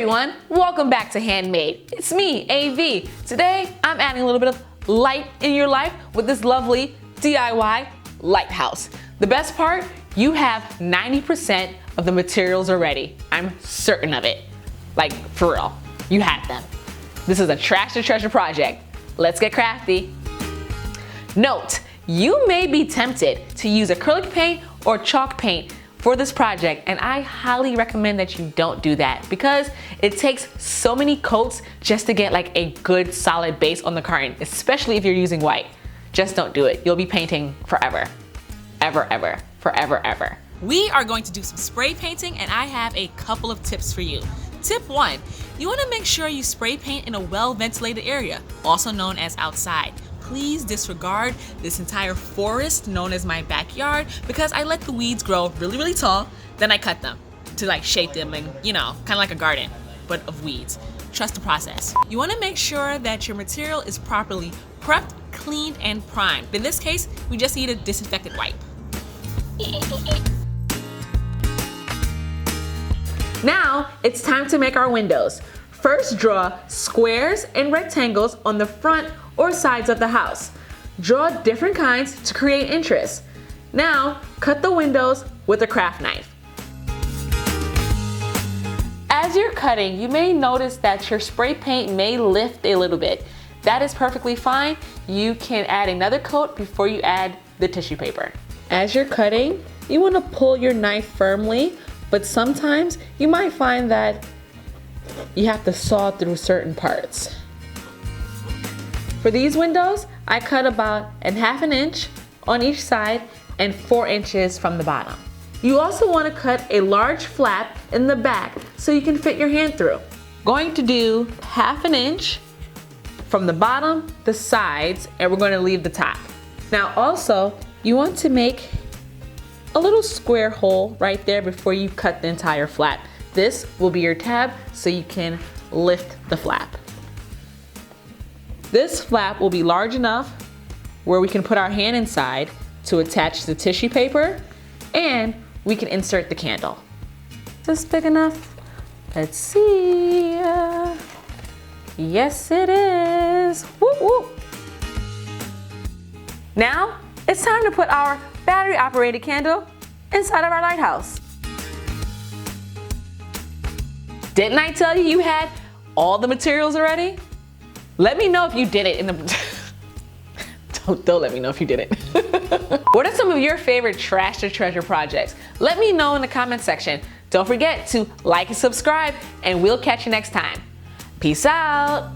everyone, welcome back to Handmade. It's me, AV. Today, I'm adding a little bit of light in your life with this lovely DIY lighthouse. The best part, you have 90% of the materials already. I'm certain of it. Like, for real, you have them. This is a trash to treasure project. Let's get crafty. Note, you may be tempted to use acrylic paint or chalk paint for this project, and I highly recommend that you don't do that because it takes so many coats just to get like a good solid base on the carton, especially if you're using white. Just don't do it. You'll be painting forever. Forever. We are going to do some spray painting, and I have a couple of tips for you. Tip 1, you want to make sure you spray paint in a well-ventilated area, also known as outside. Please disregard this entire forest known as my backyard because I let the weeds grow really tall, then I cut them to like shape them and, you know, kind of like a garden, but of weeds. Trust the process. You want to make sure that your material is properly prepped, cleaned, and primed. In this case, we just need a disinfectant wipe. Now, it's time to make our windows. First, draw squares and rectangles on the front or sides of the house. Draw different kinds to create interest. Now, cut the windows with a craft knife. As you're cutting, you may notice that your spray paint may lift a little bit. That is perfectly fine. You can add another coat before you add the tissue paper. As you're cutting, you want to pull your knife firmly, but sometimes you might find that you have to saw through certain parts. For these windows, I cut about ½ an inch on each side and 4 inches from the bottom. You also want to cut a large flap in the back so you can fit your hand through. Going to do ½ an inch from the bottom, the sides, and we're going to leave the top. Now also, you want to make a little square hole right there before you cut the entire flap. This will be your tab so you can lift the flap. This flap will be large enough where we can put our hand inside to attach the tissue paper, and we can insert the candle. Is this big enough? Let's see. Yes, it is. Whoop, whoop. Now, it's time to put our battery-operated candle inside of our lighthouse. Didn't I tell you had all the materials already? Let me know if you did it in the... don't let me know if you did it. What are some of your favorite trash to treasure projects? Let me know in the comment section. Don't forget to like and subscribe, and we'll catch you next time. Peace out.